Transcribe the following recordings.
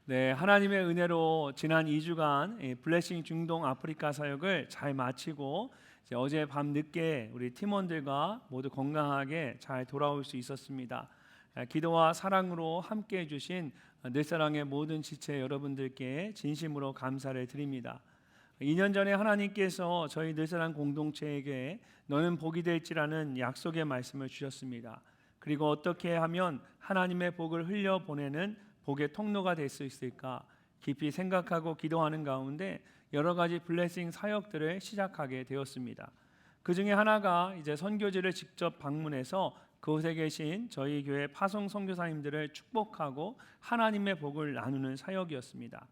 네, 하나님의 은혜로 지난 2주간 블레싱 중동 아프리카 사역을 잘 마치고 이제 어제 밤 늦게 우리 팀원들과 모두 건강하게 잘 돌아올 수 있었습니다. 기도와 사랑으로 함께 해주신 늘사랑의 모든 지체 여러분들께 진심으로 감사를 드립니다. 2년 전에 하나님께서 저희 늘사랑 공동체에게 너는 복이 될지라는 약속의 말씀을 주셨습니다. 그리고 어떻게 하면 하나님의 복을 흘려보내는 복의 통로가 될 수 있을까 깊이 생각하고 기도하는 가운데 여러 가지 블레싱 사역들을 시작하게 되었습니다. 그 중에 하나가 이제 선교지를 직접 방문해서 그곳에 계신 저희 교회 파송 선교사님들을 축복하고 하나님의 복을 나누는 사역이었습니다.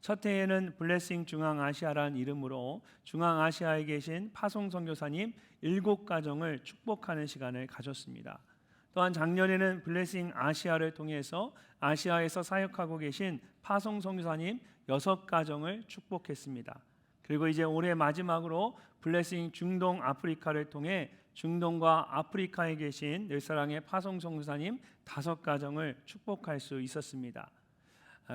첫 해에는 블레싱 중앙아시아라는 이름으로 중앙아시아에 계신 파송 선교사님 7가정을 축복하는 시간을 가졌습니다. 또한 작년에는 블레싱 아시아를 통해서 아시아에서 사역하고 계신 파송 선교사님 6가정을 축복했습니다. 그리고 이제 올해 마지막으로 블레싱 중동 아프리카를 통해 중동과 아프리카에 계신 늘사랑의 파송 선교사님 5가정을 축복할 수 있었습니다.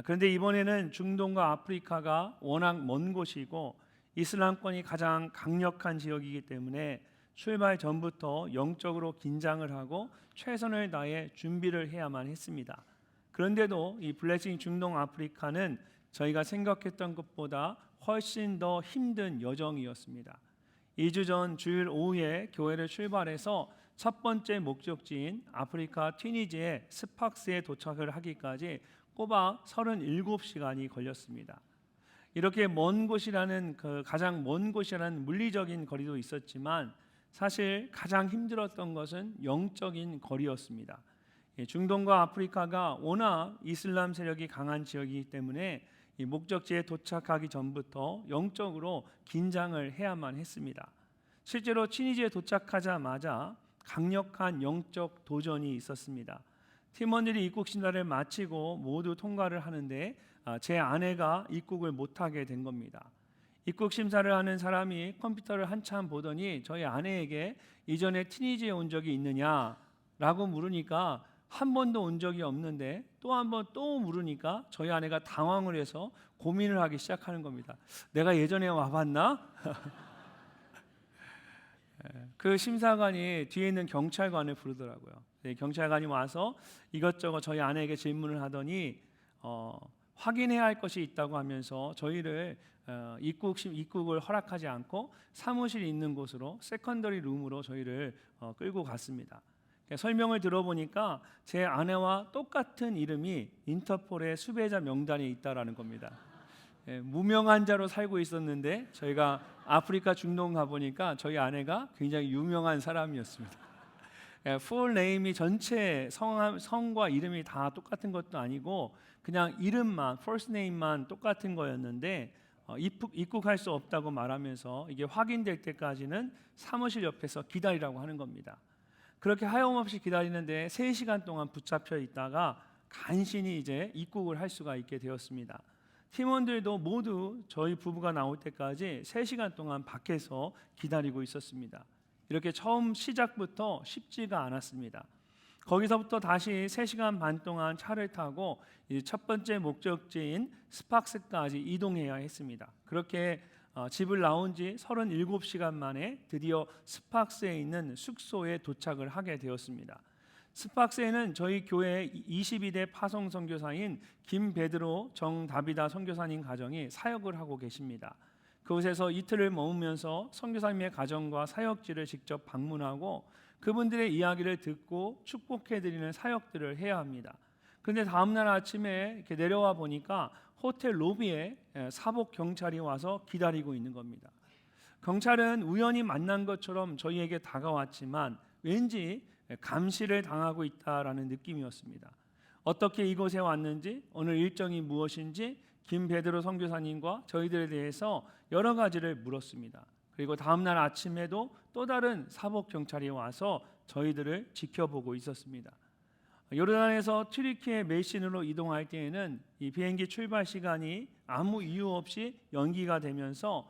그런데 이번에는 중동과 아프리카가 워낙 먼 곳이고 이슬람권이 가장 강력한 지역이기 때문에 출발 전부터 영적으로 긴장을 하고 최선을 다해 준비를 해야만 했습니다. 그런데도 이 블레싱 중동 아프리카는 저희가 생각했던 것보다 훨씬 더 힘든 여정이었습니다. 2주 전 주일 오후에 교회를 출발해서 첫 번째 목적지인 아프리카 튀니지의 스팍스에 도착을 하기까지 꼬박 37시간이 걸렸습니다. 이렇게 먼 곳이라는 가장 먼 곳이라는 물리적인 거리도 있었지만 사실 가장 힘들었던 것은 영적인 거리였습니다. 중동과 아프리카가 워낙 이슬람 세력이 강한 지역이기 때문에 이 목적지에 도착하기 전부터 영적으로 긴장을 해야만 했습니다. 실제로 튀니지에 도착하자마자 강력한 영적 도전이 있었습니다. 팀원들이 입국 심사를 마치고 모두 통과를 하는데 제 아내가 입국을 못하게 된 겁니다. 입국 심사를 하는 사람이 컴퓨터를 한참 보더니 저희 아내에게 이전에 튀니지에 온 적이 있느냐라고 물으니까 한 번도 온 적이 없는데 또 한 번 또 물으니까 저희 아내가 당황을 해서 고민을 하기 시작하는 겁니다. 내가 예전에 와봤나? 그 심사관이 뒤에 있는 경찰관을 부르더라고요. 경찰관이 와서 이것저것 저희 아내에게 질문을 하더니 확인해야 할 것이 있다고 하면서 저희를 입국을 허락하지 않고 사무실이 있는 곳으로 세컨더리 룸으로 저희를 끌고 갔습니다. 설명을 들어보니까 제 아내와 똑같은 이름이 인터폴의 수배자 명단에 있다라는 겁니다. 무명한 자로 살고 있었는데 저희가 아프리카 중동 가보니까 저희 아내가 굉장히 유명한 사람이었습니다. 풀 네임이 전체 성과 이름이 다 똑같은 것도 아니고 그냥 이름만 first name만 똑같은 거였는데 입국할 수 없다고 말하면서 이게 확인될 때까지는 사무실 옆에서 기다리라고 하는 겁니다. 그렇게 하염없이 기다리는데 3시간 동안 붙잡혀 있다가 간신히 이제 입국을 할 수가 있게 되었습니다. 팀원들도 모두 저희 부부가 나올 때까지 3시간 동안 밖에서 기다리고 있었습니다. 이렇게 처음 시작부터 쉽지가 않았습니다. 거기서부터 다시 3시간 반 동안 차를 타고 첫 번째 목적지인 스팍스까지 이동해야 했습니다. 그렇게 집을 나온 지 37시간 만에 드디어 스팍스에 있는 숙소에 도착을 하게 되었습니다. 스팍스에는 저희 교회 22대 파송 선교사인 김베드로 정다비다 선교사님 가정이 사역을 하고 계십니다. 그곳에서 이틀을 머무면서 선교사님의 가정과 사역지를 직접 방문하고 그분들의 이야기를 듣고 축복해드리는 사역들을 해야 합니다. 그런데 다음날 아침에 이렇게 내려와 보니까 호텔 로비에 사복 경찰이 와서 기다리고 있는 겁니다. 경찰은 우연히 만난 것처럼 저희에게 다가왔지만 왠지 감시를 당하고 있다라는 느낌이었습니다. 어떻게 이곳에 왔는지, 오늘 일정이 무엇인지 김 베드로 선교사님과 저희들에 대해서 여러 가지를 물었습니다. 그리고 다음날 아침에도 또 다른 사복 경찰이 와서 저희들을 지켜보고 있었습니다. 요르단에서 튀르키예 메신으로 이동할 때에는 이 비행기 출발 시간이 아무 이유 없이 연기가 되면서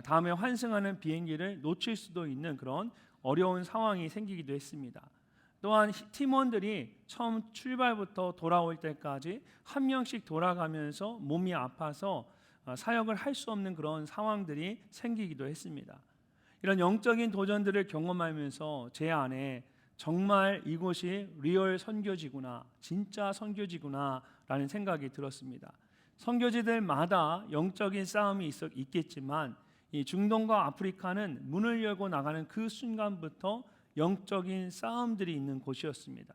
다음에 환승하는 비행기를 놓칠 수도 있는 그런 어려운 상황이 생기기도 했습니다. 또한 팀원들이 처음 출발부터 돌아올 때까지 한 명씩 돌아가면서 몸이 아파서 사역을 할 수 없는 그런 상황들이 생기기도 했습니다. 이런 영적인 도전들을 경험하면서 제 안에 정말 이곳이 리얼 선교지구나, 진짜 선교지구나 라는 생각이 들었습니다. 선교지들마다 영적인 싸움이 있겠지만 이 중동과 아프리카는 문을 열고 나가는 그 순간부터 영적인 싸움들이 있는 곳이었습니다.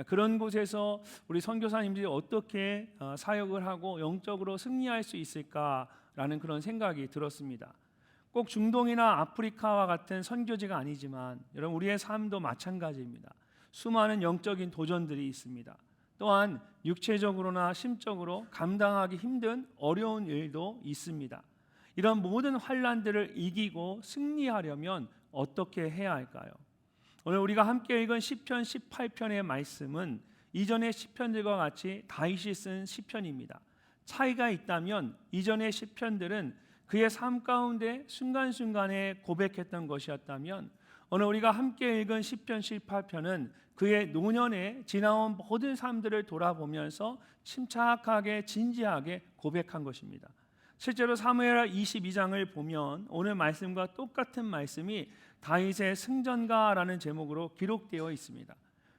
그런 곳에서 우리 선교사님들이 어떻게 사역을 하고 영적으로 승리할 수 있을까라는 그런 생각이 들었습니다. 꼭 중동이나 아프리카와 같은 선교지가 아니지만 여러분 우리의 삶도 마찬가지입니다. 수많은 영적인 도전들이 있습니다. 또한 육체적으로나 심적으로 감당하기 힘든 어려운 일도 있습니다. 이런 모든 환난들을 이기고 승리하려면 어떻게 해야 할까요? 오늘 우리가 함께 읽은 시편 18편의 말씀은 이전의 시편들과 같이 다윗이 쓴 시편입니다. 차이가 있다면 이전의 시편들은 그의 삶 가운데 순간순간에 고백했던 것이었다면 오늘 우리가 함께 읽은 시편 18편은 그의 노년에 지나온 모든 삶들을 돌아보면서 침착하게 진지하게 고백한 것입니다. 실제로 사무엘하 22장을 보면 오늘 말씀과 똑같은 말씀이 다윗의 승전가라는 제목으로 기록되어 있습니다.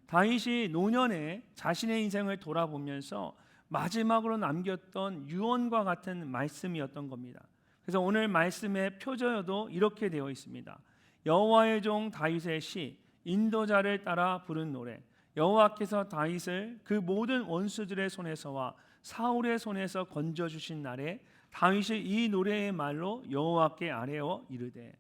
다윗이 노년에 자신의 인생을 돌아보면서 마지막으로 남겼던 유언과 같은 말씀이었던 겁니다. 그래서 오늘 말씀의 표저도 이렇게 되어 있습니다. 여호와의 종 다윗의 시, 인도자를 따라 부른 노래. 여호와께서 다윗을 그 모든 원수들의 손에서와 사울의 손에서 건져 주신 날에 다윗이 이 노래의 말로 여호와께 아뢰어 이르되.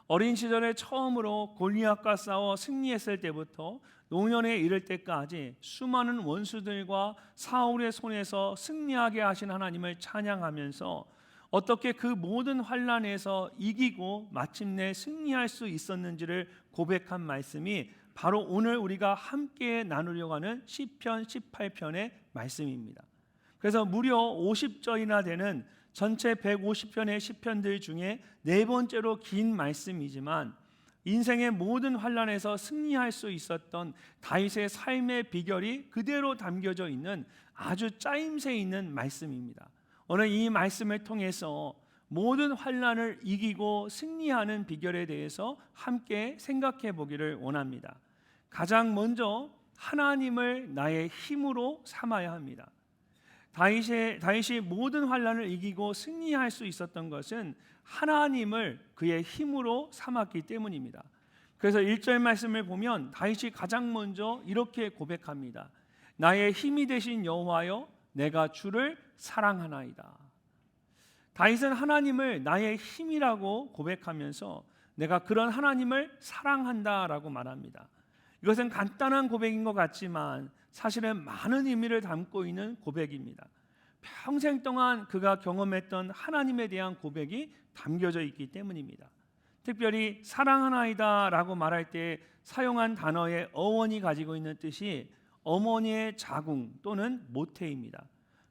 어린 시절에 처음으로 골리앗과 싸워 승리했을 때부터 노년에 이를 때까지 수많은 원수들과 사울의 손에서 승리하게 하신 하나님을 찬양하면서 어떻게 그 모든 환난에서 이기고 마침내 승리할 수 있었는지를 고백한 말씀이 바로 오늘 우리가 함께 나누려고 하는 시편 18편의 말씀입니다. 그래서 무려 50절이나 되는 전체 150편의 시편들 중에 네 번째로 긴 말씀이지만 인생의 모든 환난에서 승리할 수 있었던 다윗의 삶의 비결이 그대로 담겨져 있는 아주 짜임새 있는 말씀입니다. 오늘 이 말씀을 통해서 모든 환난을 이기고 승리하는 비결에 대해서 함께 생각해 보기를 원합니다. 가장 먼저 하나님을 나의 힘으로 삼아야 합니다. 다윗이 모든 환난을 이기고 승리할 수 있었던 것은 하나님을 그의 힘으로 삼았기 때문입니다. 그래서 1절 말씀을 보면 다윗이 가장 먼저 이렇게 고백합니다. 나의 힘이 되신 여호와여 내가 주를 사랑하나이다. 다윗은 하나님을 나의 힘이라고 고백하면서 내가 그런 하나님을 사랑한다라고 말합니다. 이것은 간단한 고백인 것 같지만 사실은 많은 의미를 담고 있는 고백입니다. 평생 동안 그가 경험했던 하나님에 대한 고백이 담겨져 있기 때문입니다. 특별히 사랑하나이다라고 말할 때 사용한 단어의 어원이 가지고 있는 뜻이 어머니의 자궁 또는 모태입니다.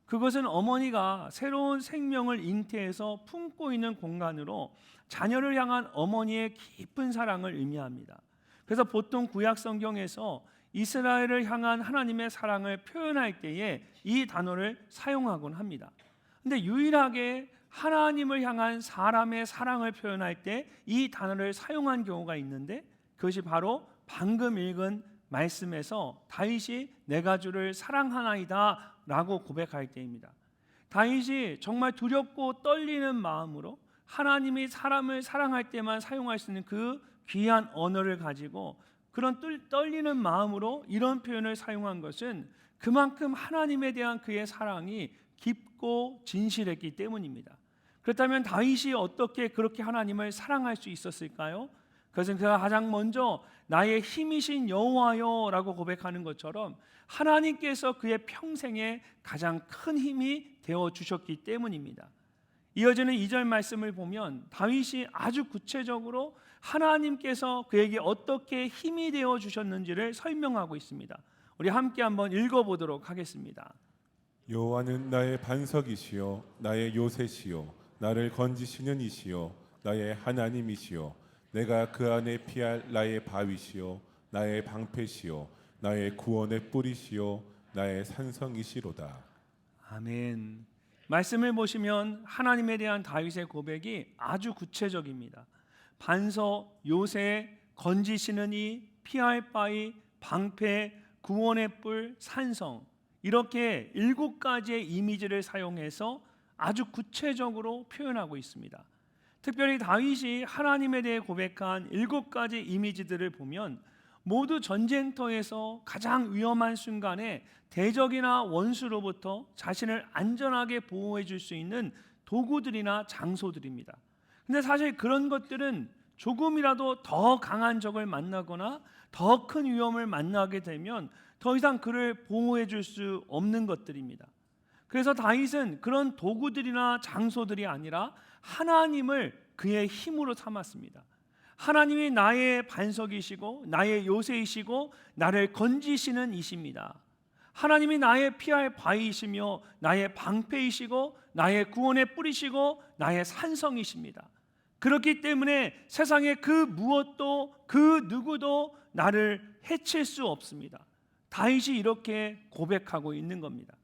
그것은 어머니가 새로운 생명을 잉태해서 품고 있는 공간으로 자녀를 향한 어머니의 깊은 사랑을 의미합니다. 그래서 보통 구약 성경에서 이스라엘을 향한 하나님의 사랑을 표현할 때에 이 단어를 사용하곤 합니다. 근데 유일하게 하나님을 향한 사람의 사랑을 표현할 때 이 단어를 사용한 경우가 있는데 그것이 바로 방금 읽은 말씀에서 다윗이 내가 주를 사랑하나이다 라고 고백할 때입니다. 다윗이 정말 두렵고 떨리는 마음으로 하나님이 사람을 사랑할 때만 사용할 수 있는 그 귀한 언어를 가지고 그런 떨리는 마음으로 이런 표현을 사용한 것은 그만큼 하나님에 대한 그의 사랑이 깊고 진실했기 때문입니다. 그렇다면 다윗이 어떻게 그렇게 하나님을 사랑할 수 있었을까요? 그것은 그가 가장 먼저 나의 힘이신 여호와여라고 고백하는 것처럼 하나님께서 그의 평생에 가장 큰 힘이 되어 주셨기 때문입니다. 이어지는 2절 말씀을 보면 다윗이 아주 구체적으로 하나님께서 그에게 어떻게 힘이 되어 주셨는지를 설명하고 있습니다. 우리 함께 한번 읽어보도록 하겠습니다. 여호와는 나의 반석이시요 나의 요새시요 나를 건지시는 이시요 나의 하나님이시요 내가 그 안에 피할 나의 바위시요 나의 방패시요 나의 구원의 뿌리시요 나의 산성이시로다. 아멘. 말씀을 보시면 하나님에 대한 다윗의 고백이 아주 구체적입니다. 반석, 요새, 건지시는 이, 피할 바위, 방패, 구원의 뿔, 산성, 이렇게 7가지의 이미지를 사용해서 아주 구체적으로 표현하고 있습니다. 특별히 다윗이 하나님에 대해 고백한 7가지 이미지들을 보면 모두 전쟁터에서 가장 위험한 순간에 대적이나 원수로부터 자신을 안전하게 보호해 줄 수 있는 도구들이나 장소들입니다. 근데 사실 그런 것들은 조금이라도 더 강한 적을 만나거나 더 큰 위험을 만나게 되면 더 이상 그를 보호해 줄 수 없는 것들입니다. 그래서 다윗은 그런 도구들이나 장소들이 아니라 하나님을 그의 힘으로 삼았습니다. 하나님이 나의 반석이시고 나의 요새이시고 나를 건지시는 이십니다. 하나님이 나의 피할 바위이시며 나의 방패이시고 나의 구원의 뿌리시고 나의 산성이십니다. 그렇기 때문에 세상의 그 무엇도 그 누구도 나를 해칠 수 없습니다. 다윗이 이렇게 고백하고 있는 겁니다.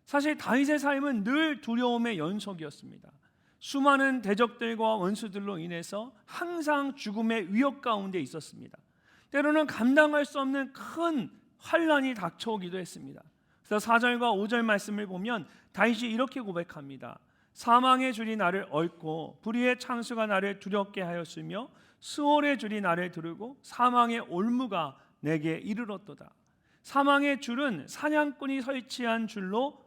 사실 다윗의 삶은 늘 두려움의 연속이었습니다. 수많은 대적들과 원수들로 인해서 항상 죽음의 위협 가운데 있었습니다. 때로는 감당할 수 없는 큰 환난이 닥쳐오기도 했습니다. 그래서 4절과 5절 말씀을 보면 다윗이 이렇게 고백합니다. 사망의 줄이 나를 얽고 불의의 창수가 나를 두렵게 하였으며 수월의 줄이 나를 두르고 사망의 올무가 내게 이르렀도다. 사망의 줄은 사냥꾼이 설치한 줄로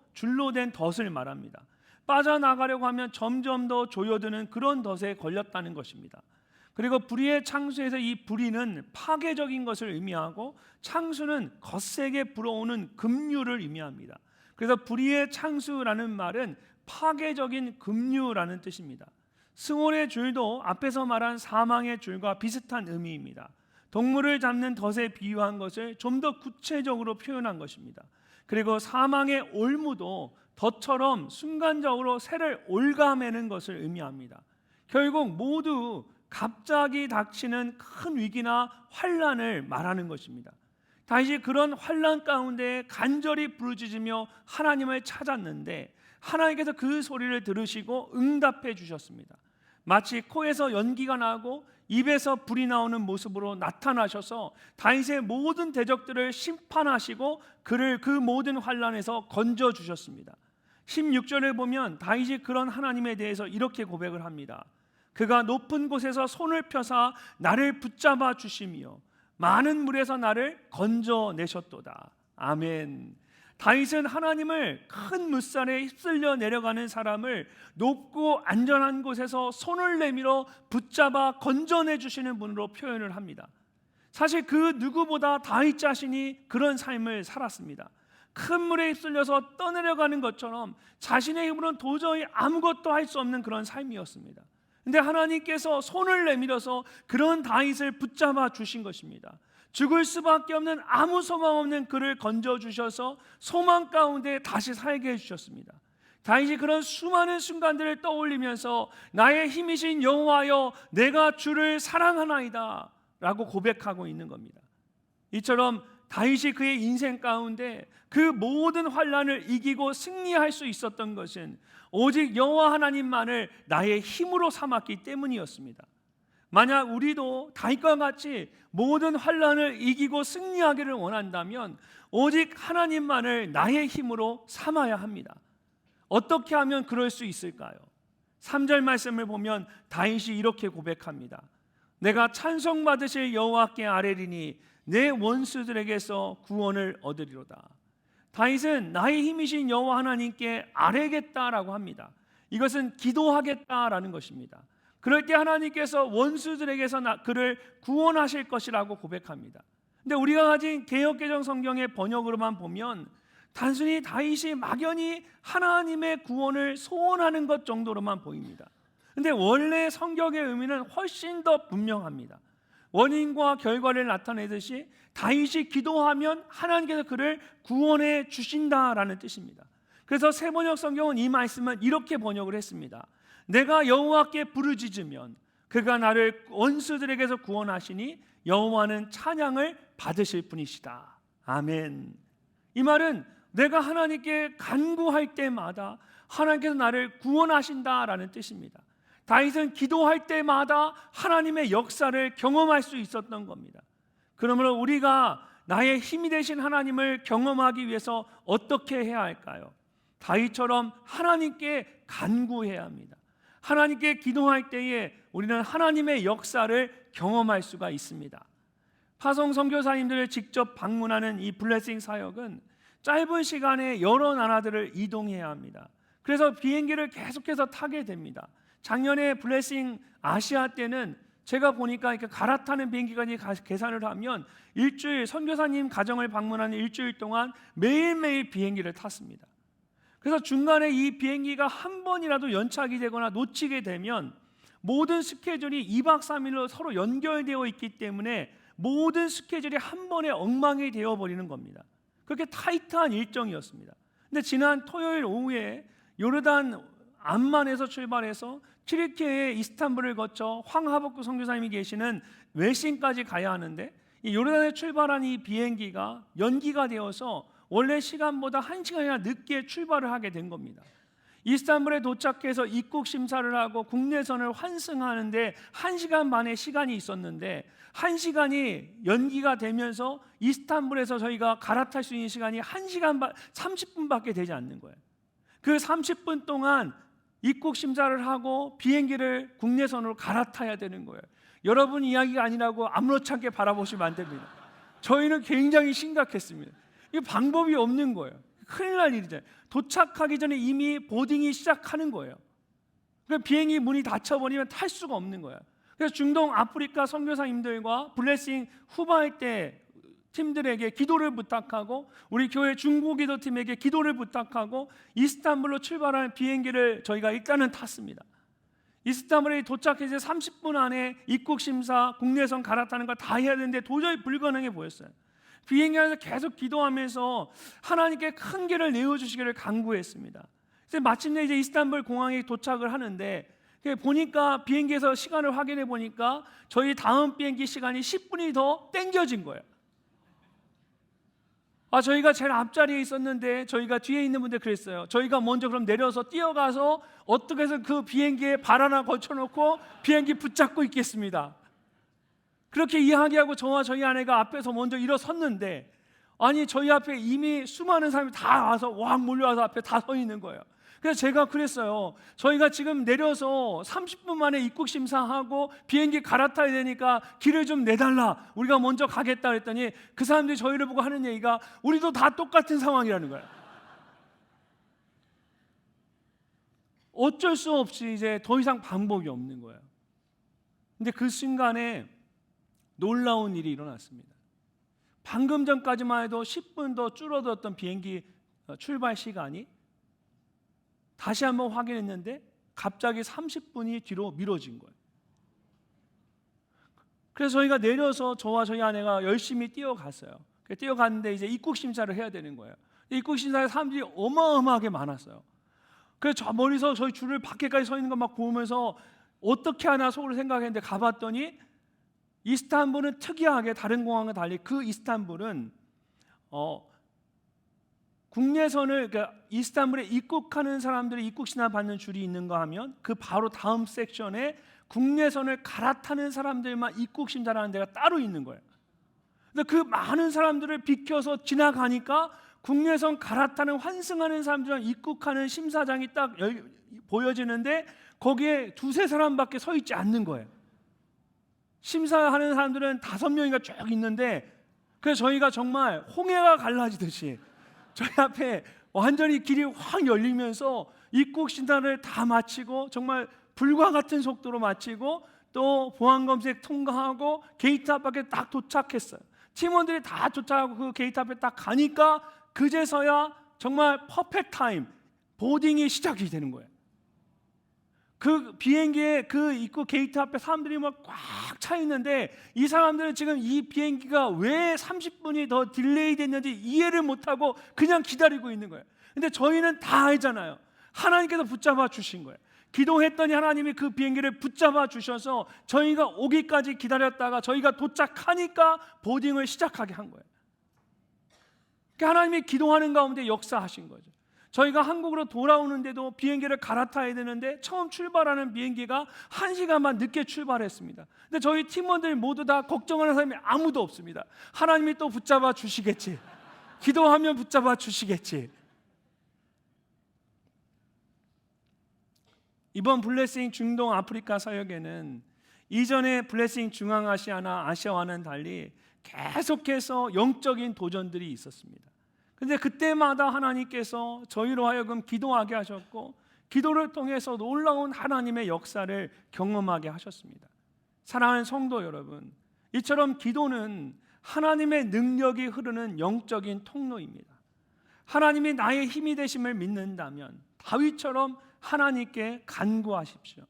된 덫을 말합니다. 빠져나가려고 하면 점점 더 조여드는 그런 덫에 걸렸다는 것입니다. 그리고 불의의 창수에서 이 불의는 파괴적인 것을 의미하고 창수는 거세게 불어오는 급류를 의미합니다. 그래서 불의의 창수라는 말은 파괴적인 급류라는 뜻입니다. 승월의 줄도 앞에서 말한 사망의 줄과 비슷한 의미입니다. 동물을 잡는 덫에 비유한 것을 좀 더 구체적으로 표현한 것입니다. 그리고 사망의 올무도 덫처럼 순간적으로 새를 옭아매는 것을 의미합니다. 결국 모두 갑자기 닥치는 큰 위기나 환난을 말하는 것입니다. 다윗이 그런 환난 가운데 간절히 부르짖으며 하나님을 찾았는데 하나님께서 그 소리를 들으시고 응답해 주셨습니다. 마치 코에서 연기가 나고 입에서 불이 나오는 모습으로 나타나셔서 다윗의 모든 대적들을 심판하시고 그를 그 모든 환난에서 건져 주셨습니다. 16절을 보면 다윗이 그런 하나님에 대해서 이렇게 고백을 합니다. 그가 높은 곳에서 손을 펴사 나를 붙잡아 주시며 많은 물에서 나를 건져내셨도다. 아멘. 다윗은 하나님을 큰 물살에 휩쓸려 내려가는 사람을 높고 안전한 곳에서 손을 내밀어 붙잡아 건져내 주시는 분으로 표현을 합니다. 사실 그 누구보다 다윗 자신이 그런 삶을 살았습니다. 큰 물에 휩쓸려서 떠내려가는 것처럼 자신의 힘으로는 도저히 아무것도 할 수 없는 그런 삶이었습니다. 근데 하나님께서 손을 내밀어서 그런 다윗을 붙잡아 주신 것입니다. 죽을 수밖에 없는 아무 소망 없는 그를 건져주셔서 소망 가운데 다시 살게 해주셨습니다. 다윗이 그런 수많은 순간들을 떠올리면서 나의 힘이신 여호와여 내가 주를 사랑하나이다 라고 고백하고 있는 겁니다. 이처럼 다윗이 그의 인생 가운데 그 모든 환난을 이기고 승리할 수 있었던 것은 오직 여호와 하나님만을 나의 힘으로 삼았기 때문이었습니다. 만약 우리도 다윗과 같이 모든 환난을 이기고 승리하기를 원한다면 오직 하나님만을 나의 힘으로 삼아야 합니다. 어떻게 하면 그럴 수 있을까요? 3절 말씀을 보면 다윗이 이렇게 고백합니다. 내가 찬송받으실 여호와께 아뢰리니 내 원수들에게서 구원을 얻으리로다. 다윗은 나의 힘이신 여호와 하나님께 아뢰겠다라고 합니다. 이것은 기도하겠다라는 것입니다. 그럴 때 하나님께서 원수들에게서 그를 구원하실 것이라고 고백합니다. 근데 우리가 가진 개역개정 성경의 번역으로만 보면 단순히 다윗이 막연히 하나님의 구원을 소원하는 것 정도로만 보입니다. 근데 원래 성경의 의미는 훨씬 더 분명합니다. 원인과 결과를 나타내듯이 다윗이 기도하면 하나님께서 그를 구원해 주신다라는 뜻입니다. 그래서 세번역 성경은 이 말씀을 이렇게 번역을 했습니다. 내가 여호와께 부르짖으면 그가 나를 원수들에게서 구원하시니 여호와는 찬양을 받으실 분이시다. 아멘. 이 말은 내가 하나님께 간구할 때마다 하나님께서 나를 구원하신다라는 뜻입니다. 다윗은 기도할 때마다 하나님의 역사를 경험할 수 있었던 겁니다. 그러므로 우리가 나의 힘이 되신 하나님을 경험하기 위해서 어떻게 해야 할까요? 다윗처럼 하나님께 간구해야 합니다. 하나님께 기도할 때에 우리는 하나님의 역사를 경험할 수가 있습니다. 파송 선교사님들을 직접 방문하는 이 블레싱 사역은 짧은 시간에 여러 나라들을 이동해야 합니다. 그래서 비행기를 계속해서 타게 됩니다. 작년에 블레싱 아시아 때는 제가 보니까 이렇게 갈아타는 비행기가 계산을 하면 일주일, 선교사님 가정을 방문하는 일주일 동안 매일매일 비행기를 탔습니다. 그래서 중간에 이 비행기가 한 번이라도 연착이 되거나 놓치게 되면 모든 스케줄이 2박 3일로 서로 연결되어 있기 때문에 모든 스케줄이 한 번에 엉망이 되어버리는 겁니다. 그렇게 타이트한 일정이었습니다. 근데 지난 토요일 오후에 요르단 암만에서 출발해서 튀르키예의 이스탄불을 거쳐 황하복구 선교사님이 계시는 웰싱까지 가야 하는데 이 요르단에 출발한 이 비행기가 연기가 되어서 원래 시간보다 1시간이나 늦게 출발을 하게 된 겁니다. 이스탄불에 도착해서 입국 심사를 하고 국내선을 환승하는데 1시간 반의 시간이 있었는데 1시간이 연기가 되면서 이스탄불에서 저희가 갈아탈 수 있는 시간이 1시간 반 30분밖에 되지 않는 거예요. 그 30분 동안 입국 심사를 하고 비행기를 국내선으로 갈아타야 되는 거예요. 여러분 이야기가 아니라고 아무렇지 않게 바라보시면 안 됩니다. 저희는 굉장히 심각했습니다. 이 방법이 없는 거예요. 큰일 날 일이잖아요. 도착하기 전에 이미 보딩이 시작하는 거예요. 그러니까 비행기 문이 닫혀버리면 탈 수가 없는 거예요. 그래서 중동 아프리카 선교사님들과 블레싱 후바이 때 팀들에게 기도를 부탁하고 우리 교회 중보기도팀에게 기도를 부탁하고 이스탄불로 출발하는 비행기를 저희가 일단은 탔습니다. 이스탄불에 도착해서 30분 안에 입국 심사, 국내선 갈아타는 거 다 해야 되는데 도저히 불가능해 보였어요. 비행기 안에서 계속 기도하면서 하나님께 큰 길을 내어주시기를 간구했습니다. 그래서 마침내 이제 이스탄불 공항에 도착을 하는데 보니까 비행기에서 시간을 확인해 보니까 저희 다음 비행기 시간이 10분이 더 땡겨진 거예요. 저희가 제일 앞자리에 있었는데 저희가 뒤에 있는 분들 그랬어요. 저희가 먼저 그럼 내려서 뛰어가서 어떻게 해서 그 비행기에 발 하나 걸쳐놓고 비행기 붙잡고 있겠습니다. 그렇게 이야기하고 저와 저희 아내가 앞에서 먼저 일어섰는데 아니 저희 앞에 이미 수많은 사람이 다 와서 왕 몰려와서 앞에 다 서 있는 거예요. 그래서 제가 그랬어요. 저희가 지금 내려서 30분 만에 입국 심사하고 비행기 갈아타야 되니까 길을 좀 내달라. 우리가 먼저 가겠다 그랬더니 그 사람들이 저희를 보고 하는 얘기가 우리도 다 똑같은 상황이라는 거예요. 어쩔 수 없이 이제 더 이상 방법이 없는 거예요. 근데 그 순간에 놀라운 일이 일어났습니다. 방금 전까지만 해도 10분 더 줄어들었던 비행기 출발 시간이 다시 한번 확인했는데 갑자기 30분이 뒤로 미뤄진 거예요. 그래서 저희가 내려서 저와 저희 아내가 열심히 뛰어갔어요. 뛰어갔는데 이제 입국 심사를 해야 되는 거예요. 입국 심사에 사람들이 어마어마하게 많았어요. 그래서 저 멀리서 저희 줄을 밖에까지 서 있는 거 막 보면서 어떻게 하나 속으로 생각했는데 가봤더니 이스탄불은 특이하게 다른 공항과 달리 그 이스탄불은 국내선을 그러니까 이스탄불에 입국하는 사람들이 입국 신화 받는 줄이 있는가 하면 그 바로 다음 섹션에 국내선을 갈아타는 사람들만 입국 심사를 하는 데가 따로 있는 거예요. 근데 그 많은 사람들을 비켜서 지나가니까 국내선 갈아타는 환승하는 사람들이랑 입국하는 심사장이 딱 보여지는데 거기에 두세 사람밖에 서 있지 않는 거예요. 심사하는 사람들은 5명인가 쭉 있는데 그래서 저희가 정말 홍해가 갈라지듯이 저희 앞에 완전히 길이 확 열리면서 입국 심사를 다 마치고 정말 불과 같은 속도로 마치고 또 보안 검색 통과하고 게이트 앞에 딱 도착했어요. 팀원들이 다 도착하고 그 게이트 앞에 딱 가니까 그제서야 정말 퍼펙트 타임 보딩이 시작이 되는 거예요. 그 비행기의 그 입구 게이트 앞에 사람들이 막 꽉 차 있는데 이 사람들은 지금 이 비행기가 왜 30분이 더 딜레이 됐는지 이해를 못하고 그냥 기다리고 있는 거예요. 근데 저희는 다 알잖아요. 하나님께서 붙잡아 주신 거예요. 기도했더니 하나님이 그 비행기를 붙잡아 주셔서 저희가 오기까지 기다렸다가 저희가 도착하니까 보딩을 시작하게 한 거예요. 그러니까 하나님이 기도하는 가운데 역사하신 거죠. 저희가 한국으로 돌아오는데도 비행기를 갈아타야 되는데 처음 출발하는 비행기가 1시간만 늦게 출발했습니다. 근데 저희 팀원들 모두 다 걱정하는 사람이 아무도 없습니다. 하나님이 또 붙잡아 주시겠지, 기도하면 붙잡아 주시겠지. 이번 블레싱 중동 아프리카 사역에는 이전의 블레싱 중앙아시아나 아시아와는 달리 계속해서 영적인 도전들이 있었습니다. 근데 그때마다 하나님께서 저희로 하여금 기도하게 하셨고 기도를 통해서 놀라운 하나님의 역사를 경험하게 하셨습니다. 사랑하는 성도 여러분, 이처럼 기도는 하나님의 능력이 흐르는 영적인 통로입니다. 하나님이 나의 힘이 되심을 믿는다면 다윗처럼 하나님께 간구하십시오.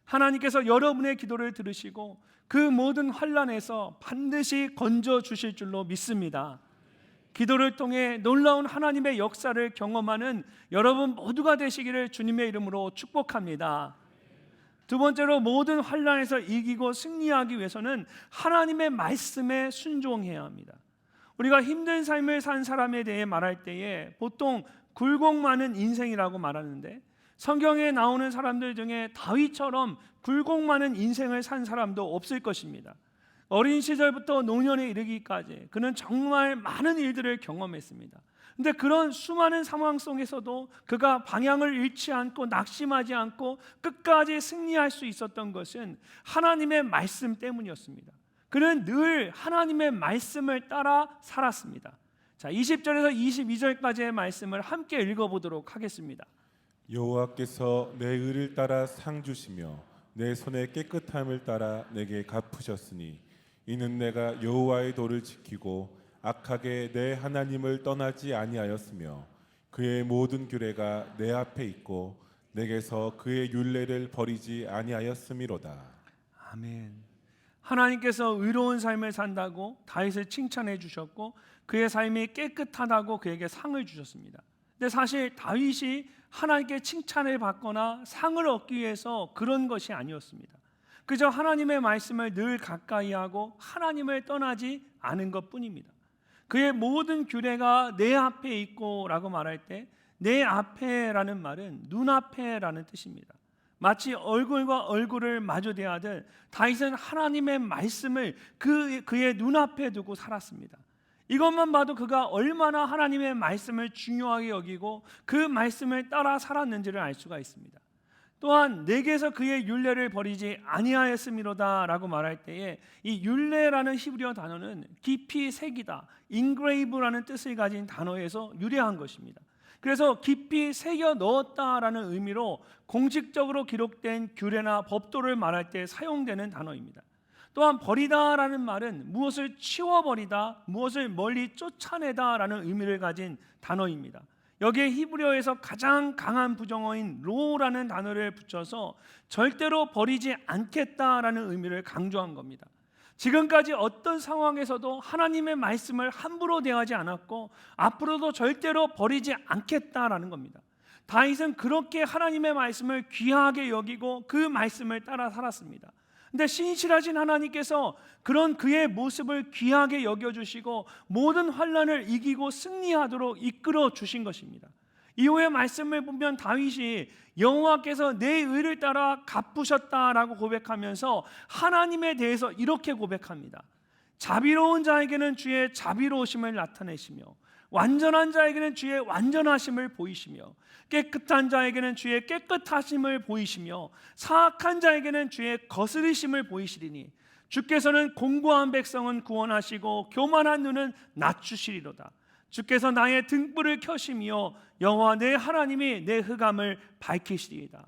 하나님께서 여러분의 기도를 들으시고 그 모든 환난에서 반드시 건져 주실 줄로 믿습니다. 기도를 통해 놀라운 하나님의 역사를 경험하는 여러분 모두가 되시기를 주님의 이름으로 축복합니다. 두 번째로, 모든 환난에서 이기고 승리하기 위해서는 하나님의 말씀에 순종해야 합니다. 우리가 힘든 삶을 산 사람에 대해 말할 때에 보통 굴곡 많은 인생이라고 말하는데, 성경에 나오는 사람들 중에 다윗처럼 굴곡 많은 인생을 산 사람도 없을 것입니다. 어린 시절부터 노년에 이르기까지 그는 정말 많은 일들을 경험했습니다. 근데 그런 수많은 상황 속에서도 그가 방향을 잃지 않고 낙심하지 않고 끝까지 승리할 수 있었던 것은 하나님의 말씀 때문이었습니다. 그는 늘 하나님의 말씀을 따라 살았습니다. 자, 20절에서 22절까지의 말씀을 함께 읽어보도록 하겠습니다. 여호와께서 내 의를 따라 상 주시며 내 손의 깨끗함을 따라 내게 갚으셨으니 이는 내가 여호와의 도를 지키고 악하게 내 하나님을 떠나지 아니하였으며 그의 모든 규례가 내 앞에 있고 내게서 그의 율례를 버리지 아니하였음이로다. 아멘. 하나님께서 의로운 삶을 산다고 다윗을 칭찬해 주셨고 그의 삶이 깨끗하다고 그에게 상을 주셨습니다. 근데 사실 다윗이 하나님께 칭찬을 받거나 상을 얻기 위해서 그런 것이 아니었습니다. 그저 하나님의 말씀을 늘 가까이 하고 하나님을 떠나지 않은 것뿐입니다. 그의 모든 규례가 내 앞에 있고 라고 말할 때 내 앞에라는 말은 눈앞에라는 뜻입니다. 마치 얼굴과 얼굴을 마주 대하듯 다윗은 하나님의 말씀을 그의 눈앞에 두고 살았습니다. 이것만 봐도 그가 얼마나 하나님의 말씀을 중요하게 여기고 그 말씀을 따라 살았는지를 알 수가 있습니다. 또한 내게서 그의 율례를 버리지 아니하였음이로다 라고 말할 때에 이 율례라는 히브리어 단어는 깊이 새기다, engrave라는 뜻을 가진 단어에서 유래한 것입니다. 그래서 깊이 새겨 넣었다라는 의미로 공식적으로 기록된 규례나 법도를 말할 때 사용되는 단어입니다. 또한 버리다라는 말은 무엇을 치워버리다, 무엇을 멀리 쫓아내다라는 의미를 가진 단어입니다. 여기에 히브리어에서 가장 강한 부정어인 로라는 단어를 붙여서 절대로 버리지 않겠다라는 의미를 강조한 겁니다. 지금까지 어떤 상황에서도 하나님의 말씀을 함부로 대하지 않았고 앞으로도 절대로 버리지 않겠다라는 겁니다. 다윗은 그렇게 하나님의 말씀을 귀하게 여기고 그 말씀을 따라 살았습니다. 근데 신실하신 하나님께서 그런 그의 모습을 귀하게 여겨주시고 모든 환난을 이기고 승리하도록 이끌어 주신 것입니다. 이후의 말씀을 보면 다윗이 여호와께서 내 의를 따라 갚으셨다라고 고백하면서 하나님에 대해서 이렇게 고백합니다. 자비로운 자에게는 주의 자비로우심을 나타내시며 완전한 자에게는 주의 완전하심을 보이시며 깨끗한 자에게는 주의 깨끗하심을 보이시며 사악한 자에게는 주의 거스르심을 보이시리니 주께서는 공고한 백성은 구원하시고 교만한 눈은 낮추시리로다. 주께서 나의 등불을 켜시며 여호와 내 하나님이 내 흑암을 밝히시리이다.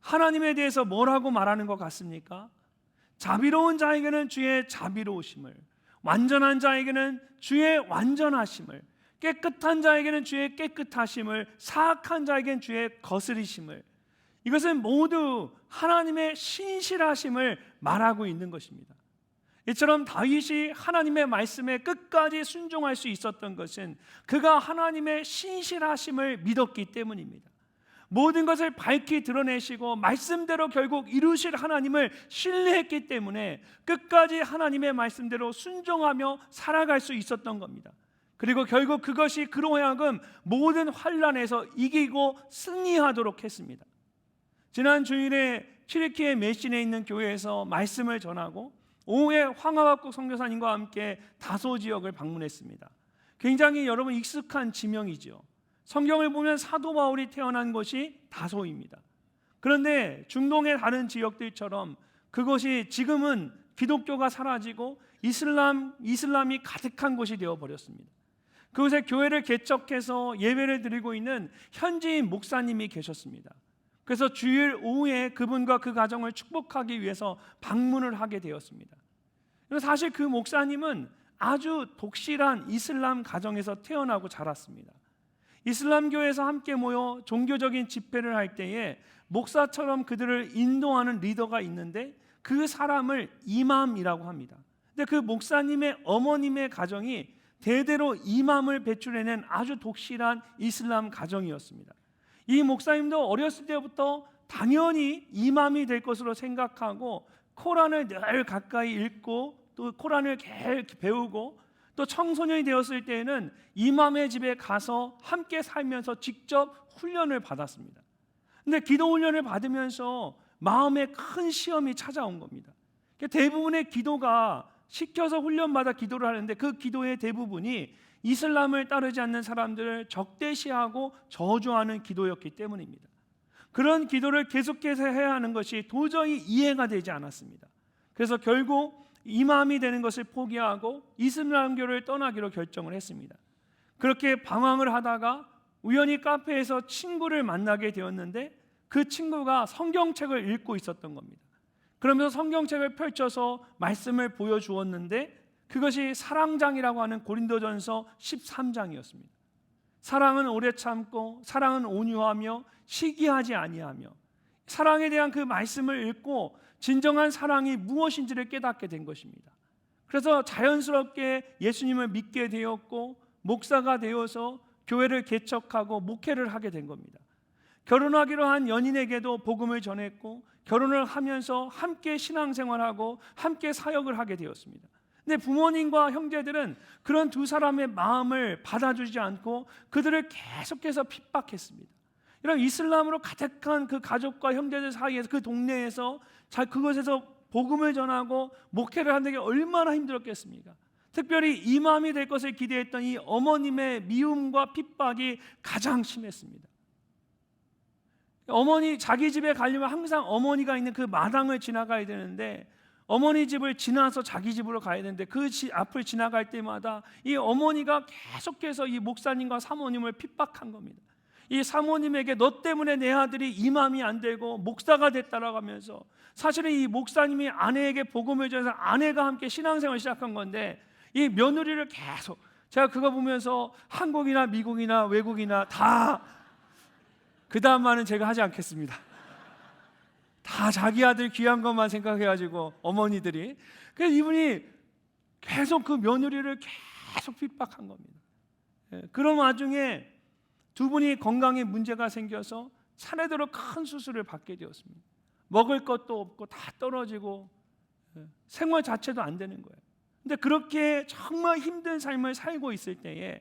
하나님에 대해서 뭐라고 말하는 것 같습니까? 자비로운 자에게는 주의 자비로우심을, 완전한 자에게는 주의 완전하심을, 깨끗한 자에게는 주의 깨끗하심을, 사악한 자에게는 주의 거스리심을, 이것은 모두 하나님의 신실하심을 말하고 있는 것입니다. 이처럼 다윗이 하나님의 말씀에 끝까지 순종할 수 있었던 것은 그가 하나님의 신실하심을 믿었기 때문입니다. 모든 것을 밝히 드러내시고 말씀대로 결국 이루실 하나님을 신뢰했기 때문에 끝까지 하나님의 말씀대로 순종하며 살아갈 수 있었던 겁니다. 그리고 결국 그것이 그로 하여금 모든 환난에서 이기고 승리하도록 했습니다. 지난 주일에 튀르키예 메신에 있는 교회에서 말씀을 전하고 오후에 황하박국 선교사님과 함께 다소 지역을 방문했습니다. 굉장히 여러분 익숙한 지명이죠. 성경을 보면 사도 바울이 태어난 곳이 다소입니다. 그런데 중동의 다른 지역들처럼 그것이 지금은 기독교가 사라지고 이슬람이 가득한 곳이 되어버렸습니다. 그곳에 교회를 개척해서 예배를 드리고 있는 현지인 목사님이 계셨습니다. 그래서 주일 오후에 그분과 그 가정을 축복하기 위해서 방문을 하게 되었습니다. 사실 그 목사님은 아주 독실한 이슬람 가정에서 태어나고 자랐습니다. 이슬람교에서 함께 모여 종교적인 집회를 할 때에 목사처럼 그들을 인도하는 리더가 있는데 그 사람을 이맘이라고 합니다. 근데 그 목사님의 어머님의 가정이 대대로 이맘을 배출해낸 아주 독실한 이슬람 가정이었습니다. 이 목사님도 어렸을 때부터 당연히 이맘이 될 것으로 생각하고 코란을 늘 가까이 읽고 또 코란을 계속 배우고 또 청소년이 되었을 때에는 이맘의 집에 가서 함께 살면서 직접 훈련을 받았습니다. 근데 기도 훈련을 받으면서 마음에 큰 시험이 찾아온 겁니다. 대부분의 기도가 시켜서 훈련받아 기도를 하는데 그 기도의 대부분이 이슬람을 따르지 않는 사람들을 적대시하고 저주하는 기도였기 때문입니다. 그런 기도를 계속해서 해야 하는 것이 도저히 이해가 되지 않았습니다. 그래서 결국 이맘이 되는 것을 포기하고 이슬람교를 떠나기로 결정을 했습니다. 그렇게 방황을 하다가 우연히 카페에서 친구를 만나게 되었는데 그 친구가 성경책을 읽고 있었던 겁니다. 그러면서 성경책을 펼쳐서 말씀을 보여주었는데 그것이 사랑장이라고 하는 고린도전서 13장이었습니다. 사랑은 오래 참고 사랑은 온유하며 시기하지 아니하며, 사랑에 대한 그 말씀을 읽고 진정한 사랑이 무엇인지를 깨닫게 된 것입니다. 그래서 자연스럽게 예수님을 믿게 되었고 목사가 되어서 교회를 개척하고 목회를 하게 된 겁니다. 결혼하기로 한 연인에게도 복음을 전했고 결혼을 하면서 함께 신앙생활하고 함께 사역을 하게 되었습니다. 근데 부모님과 형제들은 그런 두 사람의 마음을 받아주지 않고 그들을 계속해서 핍박했습니다. 이런 이슬람으로 가득한 그 가족과 형제들 사이에서 그 동네에서 그것에서 복음을 전하고 목회를 하는 게 얼마나 힘들었겠습니까? 특별히 이맘이 될 것을 기대했던 이 어머님의 미움과 핍박이 가장 심했습니다. 어머니 자기 집에 가려면 항상 어머니가 있는 그 마당을 지나가야 되는데 어머니 집을 지나서 자기 집으로 가야 되는데 그 앞을 지나갈 때마다 이 어머니가 계속해서 이 목사님과 사모님을 핍박한 겁니다. 이 사모님에게 너 때문에 내 아들이 이맘이 안 되고 목사가 됐다라고 하면서, 사실은 이 목사님이 아내에게 복음을 전해서 아내가 함께 신앙생활을 시작한 건데 이 며느리를 계속, 제가 그거 보면서 한국이나 미국이나 외국이나 다 그 다음 말은 제가 하지 않겠습니다. 다 자기 아들 귀한 것만 생각해가지고 어머니들이, 그래서 이분이 계속 그 며느리를 계속 핍박한 겁니다. 그런 와중에 두 분이 건강에 문제가 생겨서 차례대로 큰 수술을 받게 되었습니다. 먹을 것도 없고 다 떨어지고 생활 자체도 안 되는 거예요. 근데 그렇게 정말 힘든 삶을 살고 있을 때에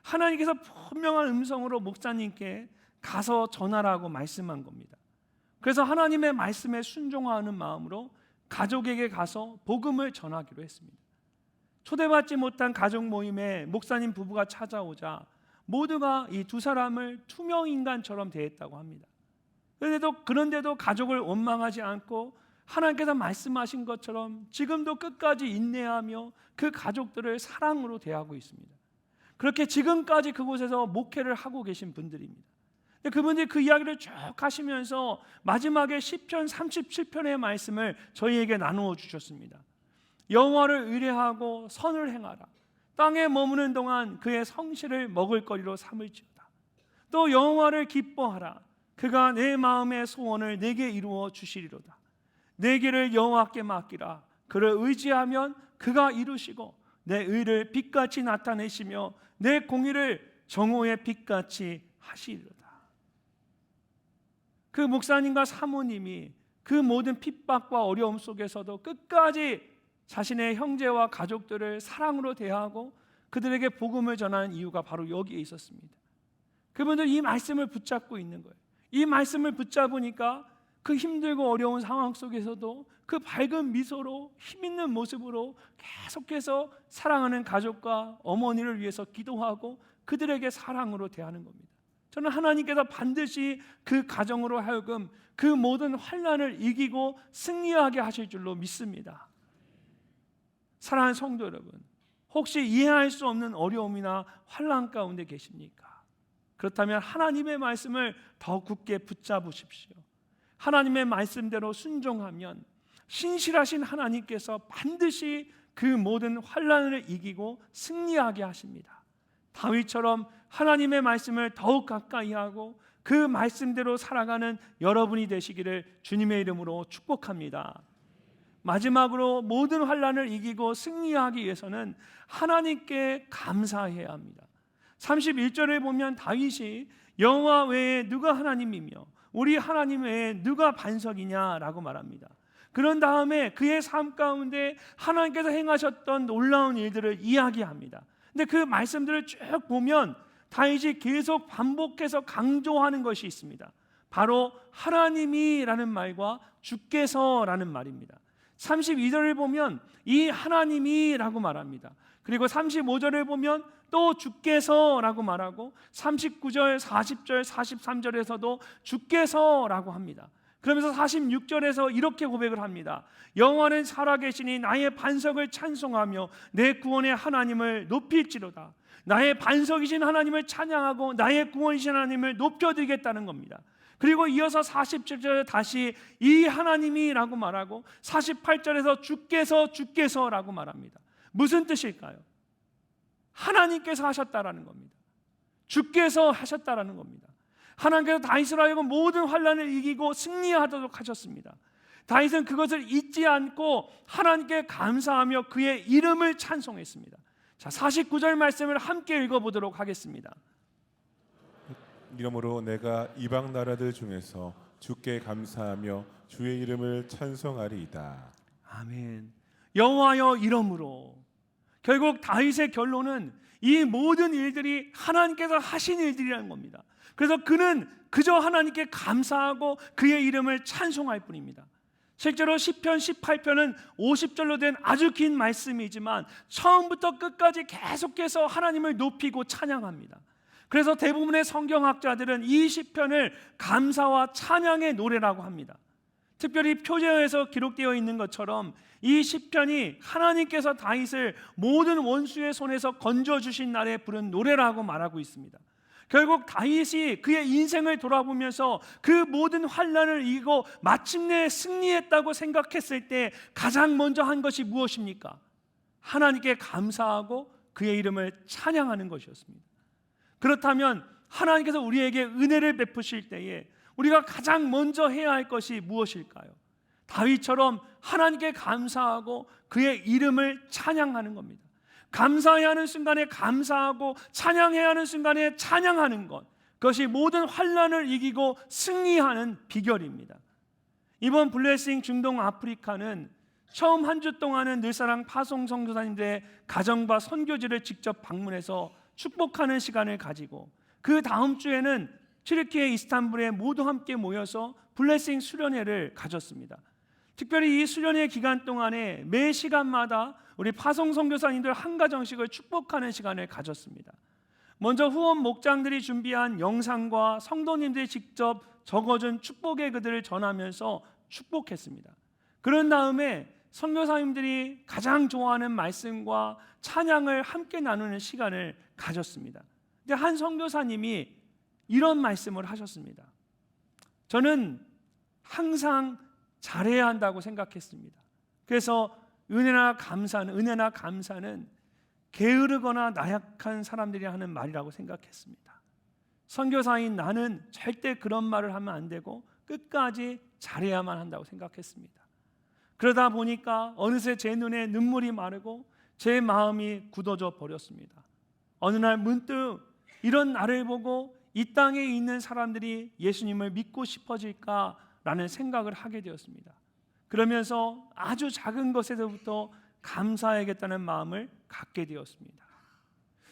하나님께서 분명한 음성으로 목사님께 가서 전하라고 말씀한 겁니다. 그래서 하나님의 말씀에 순종하는 마음으로 가족에게 가서 복음을 전하기로 했습니다. 초대받지 못한 가족 모임에 목사님 부부가 찾아오자 모두가 이 두 사람을 투명 인간처럼 대했다고 합니다. 그런데도 가족을 원망하지 않고 하나님께서 말씀하신 것처럼 지금도 끝까지 인내하며 그 가족들을 사랑으로 대하고 있습니다. 그렇게 지금까지 그곳에서 목회를 하고 계신 분들입니다. 그분들이 그 이야기를 쭉 하시면서 마지막에 시편 37편의 말씀을 저희에게 나누어 주셨습니다. 여호와를 의뢰하고 선을 행하라. 땅에 머무는 동안 그의 성실을 먹을거리로 삼을지어다. 또 여호와를 기뻐하라. 그가 내 마음의 소원을 내게 이루어 주시리로다. 내 길을 여호와께 맡기라. 그를 의지하면 그가 이루시고 내 의를 빛같이 나타내시며 내 공의를 정오의 빛같이 하시리로다. 그 목사님과 사모님이 그 모든 핍박과 어려움 속에서도 끝까지 자신의 형제와 가족들을 사랑으로 대하고 그들에게 복음을 전하는 이유가 바로 여기에 있었습니다. 그분들 이 말씀을 붙잡고 있는 거예요. 이 말씀을 붙잡으니까 그 힘들고 어려운 상황 속에서도 그 밝은 미소로 힘있는 모습으로 계속해서 사랑하는 가족과 어머니를 위해서 기도하고 그들에게 사랑으로 대하는 겁니다. 저는 하나님께서 반드시 그 가정으로 하여금 그 모든 환난을 이기고 승리하게 하실 줄로 믿습니다. 사랑하는 성도 여러분, 혹시 이해할 수 없는 어려움이나 환난 가운데 계십니까? 그렇다면 하나님의 말씀을 더 굳게 붙잡으십시오. 하나님의 말씀대로 순종하면 신실하신 하나님께서 반드시 그 모든 환난을 이기고 승리하게 하십니다. 다윗처럼 하나님의 말씀을 더욱 가까이 하고 그 말씀대로 살아가는 여러분이 되시기를 주님의 이름으로 축복합니다. 마지막으로 모든 환난을 이기고 승리하기 위해서는 하나님께 감사해야 합니다. 31절에 보면 다윗이 여호와 외에 누가 하나님이며 우리 하나님 외에 누가 반석이냐라고 말합니다. 그런 다음에 그의 삶 가운데 하나님께서 행하셨던 놀라운 일들을 이야기합니다. 근데 그 말씀들을 쭉 보면 다윗이 계속 반복해서 강조하는 것이 있습니다. 바로 하나님이라는 말과 주께서라는 말입니다. 32절을 보면 이 하나님이라고 말합니다. 그리고 35절을 보면 또 주께서라고 말하고 39절, 40절, 43절에서도 주께서라고 합니다. 그러면서 46절에서 이렇게 고백을 합니다. 여호와는 살아계시니 나의 반석을 찬송하며 내 구원의 하나님을 높일지로다. 나의 반석이신 하나님을 찬양하고 나의 구원이신 하나님을 높여드리겠다는 겁니다. 그리고 이어서 47절에 다시 이 하나님이라고 말하고 48절에서 주께서라고 말합니다. 무슨 뜻일까요? 하나님께서 하셨다라는 겁니다. 주께서 하셨다라는 겁니다. 하나님께서 다윗을 하여금 모든 환난을 이기고 승리하도록 하셨습니다. 다윗은 그것을 잊지 않고 하나님께 감사하며 그의 이름을 찬송했습니다. 자, 49절 말씀을 함께 읽어보도록 하겠습니다. 이러므로 내가 이방 나라들 중에서 주께 감사하며 주의 이름을 찬송하리이다. 아멘. 여호와여 이름으로. 결국 다윗의 결론은 이 모든 일들이 하나님께서 하신 일들이라는 겁니다. 그래서 그는 그저 하나님께 감사하고 그의 이름을 찬송할 뿐입니다. 실제로 시편 18편은 50절로 된 아주 긴 말씀이지만 처음부터 끝까지 계속해서 하나님을 높이고 찬양합니다. 그래서 대부분의 성경학자들은 이 시편을 감사와 찬양의 노래라고 합니다. 특별히 표제어에서 기록되어 있는 것처럼 이 시편이 하나님께서 다윗을 모든 원수의 손에서 건져주신 날에 부른 노래라고 말하고 있습니다. 결국 다윗이 그의 인생을 돌아보면서 그 모든 환난을 이기고 마침내 승리했다고 생각했을 때 가장 먼저 한 것이 무엇입니까? 하나님께 감사하고 그의 이름을 찬양하는 것이었습니다. 그렇다면 하나님께서 우리에게 은혜를 베푸실 때에 우리가 가장 먼저 해야 할 것이 무엇일까요? 다윗처럼 하나님께 감사하고 그의 이름을 찬양하는 겁니다. 감사해야 하는 순간에 감사하고 찬양해야 하는 순간에 찬양하는 것, 그것이 모든 환난을 이기고 승리하는 비결입니다. 이번 블레싱 중동 아프리카는 처음 한 주 동안은 늘사랑 파송 선교사님들의 가정과 선교지를 직접 방문해서 축복하는 시간을 가지고 그 다음 주에는 튀르키예 이스탄불에 모두 함께 모여서 블레싱 수련회를 가졌습니다. 특별히 이 수련회 기간 동안에 매 시간마다 우리 파송 선교사님들 한 가정씩을 축복하는 시간을 가졌습니다. 먼저 후원 목장들이 준비한 영상과 성도님들이 직접 적어준 축복의 글들을 전하면서 축복했습니다. 그런 다음에 선교사님들이 가장 좋아하는 말씀과 찬양을 함께 나누는 시간을 가졌습니다. 근데 한 선교사님이 이런 말씀을 하셨습니다. 저는 항상 잘해야 한다고 생각했습니다. 그래서 은혜나 감사는 게으르거나 나약한 사람들이 하는 말이라고 생각했습니다. 선교사인 나는 절대 그런 말을 하면 안 되고 끝까지 잘해야만 한다고 생각했습니다. 그러다 보니까 어느새 제 눈에 눈물이 마르고 제 마음이 굳어져 버렸습니다. 어느 날 문득 이런 나를 보고 이 땅에 있는 사람들이 예수님을 믿고 싶어질까라는 생각을 하게 되었습니다. 그러면서 아주 작은 것에서부터 감사해야겠다는 마음을 갖게 되었습니다.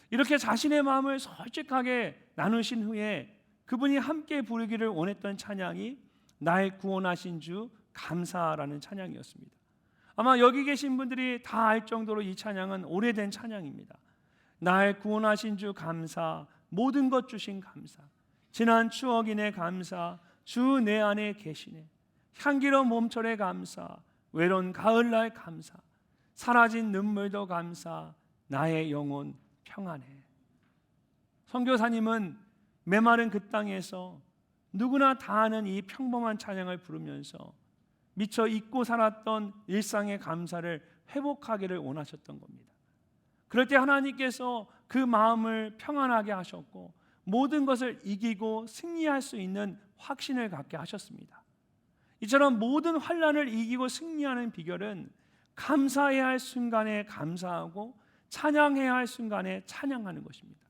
이렇게 자신의 마음을 솔직하게 나누신 후에 그분이 함께 부르기를 원했던 찬양이 날 구원하신 주 감사라는 찬양이었습니다. 아마 여기 계신 분들이 다 알 정도로 이 찬양은 오래된 찬양입니다. 날 구원하신 주 감사, 모든 것 주신 감사, 지난 추억이네 감사, 주 내 안에 계시네, 향기로운 몸철에 감사, 외로운 가을날 감사, 사라진 눈물도 감사, 나의 영혼 평안해. 선교사님은 메마른 그 땅에서 누구나 다 아는 이 평범한 찬양을 부르면서 미처 잊고 살았던 일상의 감사를 회복하기를 원하셨던 겁니다. 그럴 때 하나님께서 그 마음을 평안하게 하셨고 모든 것을 이기고 승리할 수 있는 확신을 갖게 하셨습니다. 이처럼 모든 환난을 이기고 승리하는 비결은 감사해야 할 순간에 감사하고 찬양해야 할 순간에 찬양하는 것입니다.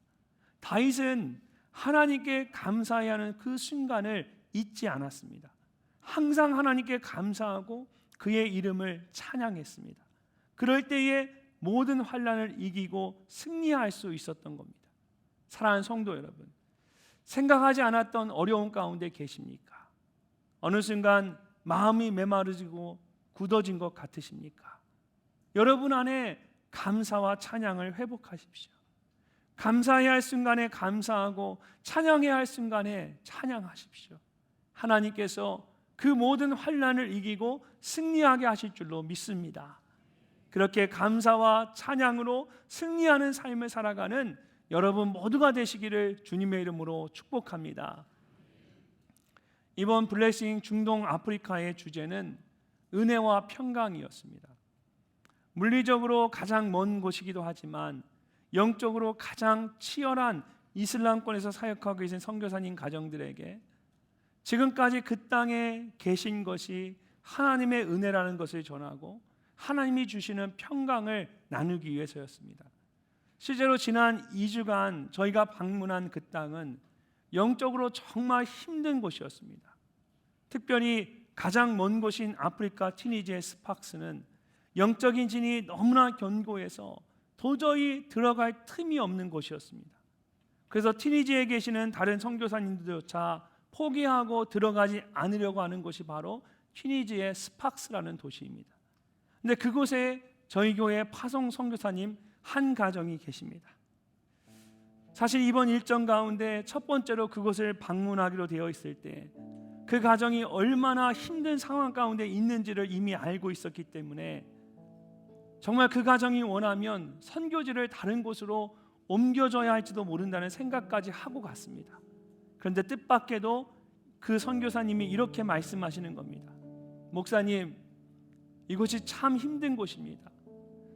다윗은 하나님께 감사해야 하는 그 순간을 잊지 않았습니다. 항상 하나님께 감사하고 그의 이름을 찬양했습니다. 그럴 때에 모든 환난을 이기고 승리할 수 있었던 겁니다. 사랑하는 성도 여러분, 생각하지 않았던 어려움 가운데 계십니까? 어느 순간 마음이 메마르지고 굳어진 것 같으십니까? 여러분 안에 감사와 찬양을 회복하십시오. 감사해야 할 순간에 감사하고 찬양해야 할 순간에 찬양하십시오. 하나님께서 그 모든 환난을 이기고 승리하게 하실 줄로 믿습니다. 그렇게 감사와 찬양으로 승리하는 삶을 살아가는 여러분 모두가 되시기를 주님의 이름으로 축복합니다. 이번 블레싱 중동 아프리카의 주제는 은혜와 평강이었습니다. 물리적으로 가장 먼 곳이기도 하지만 영적으로 가장 치열한 이슬람권에서 사역하고 계신 선교사님 가정들에게 지금까지 그 땅에 계신 것이 하나님의 은혜라는 것을 전하고 하나님이 주시는 평강을 나누기 위해서였습니다. 실제로 지난 2주간 저희가 방문한 그 땅은 영적으로 정말 힘든 곳이었습니다. 특별히 가장 먼 곳인 아프리카 튀니지의 스팍스는 영적인 진이 너무나 견고해서 도저히 들어갈 틈이 없는 곳이었습니다. 그래서 튀니지에 계시는 다른 선교사님들조차 포기하고 들어가지 않으려고 하는 곳이 바로 튀니지의 스팍스라는 도시입니다. 근데 그곳에 저희 교회 파송 선교사님 한 가정이 계십니다. 사실 이번 일정 가운데 첫 번째로 그곳을 방문하기로 되어 있을 때 그 가정이 얼마나 힘든 상황 가운데 있는지를 이미 알고 있었기 때문에 정말 그 가정이 원하면 선교지를 다른 곳으로 옮겨줘야 할지도 모른다는 생각까지 하고 갔습니다. 그런데 뜻밖에도 그 선교사님이 이렇게 말씀하시는 겁니다. 목사님, 이곳이 참 힘든 곳입니다.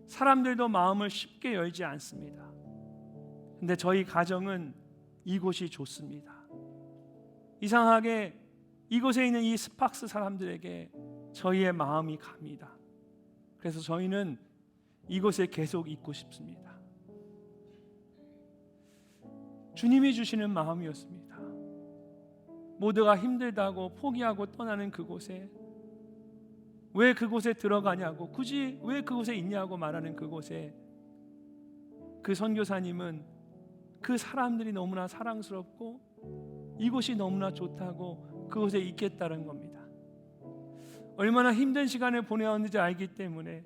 사람들도 마음을 쉽게 열지 않습니다. 근데 저희 가정은 이곳이 좋습니다. 이상하게 이곳에 있는 이 스팍스 사람들에게 저희의 마음이 갑니다. 그래서 저희는 이곳에 계속 있고 싶습니다. 주님이 주시는 마음이었습니다. 모두가 힘들다고 포기하고 떠나는 그곳에 왜 그곳에 들어가냐고, 굳이 왜 그곳에 있냐고 말하는 그곳에 그 선교사님은 그 사람들이 너무나 사랑스럽고 이곳이 너무나 좋다고 그곳에 있겠다는 겁니다. 얼마나 힘든 시간을 보내었는지 알기 때문에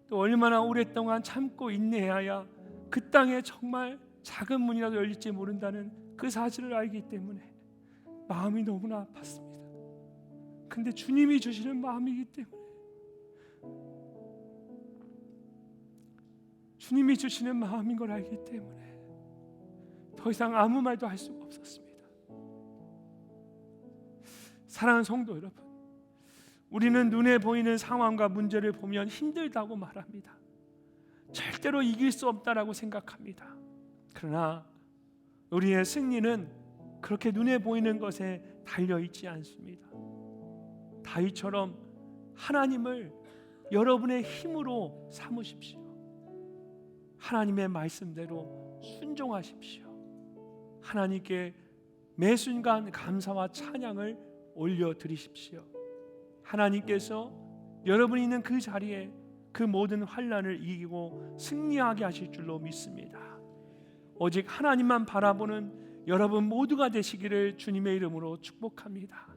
또 얼마나 오랫동안 참고 인내해야 그 땅에 정말 작은 문이라도 열릴지 모른다는 그 사실을 알기 때문에 마음이 너무나 아팠습니다. 근데 주님이 주시는 마음이기 때문에, 주님이 주시는 마음인 걸 알기 때문에 더 이상 아무 말도 할 수가 없었습니다. 사랑하는 성도 여러분, 우리는 눈에 보이는 상황과 문제를 보면 힘들다고 말합니다. 절대로 이길 수 없다라고 생각합니다. 그러나 우리의 승리는 그렇게 눈에 보이는 것에 달려있지 않습니다. 다윗처럼 하나님을 여러분의 힘으로 삼으십시오. 하나님의 말씀대로 순종하십시오. 하나님께 매 순간 감사와 찬양을 올려드리십시오. 하나님께서 여러분이 있는 그 자리에 그 모든 환난을 이기고 승리하게 하실 줄로 믿습니다. 오직 하나님만 바라보는 여러분 모두가 되시기를 주님의 이름으로 축복합니다.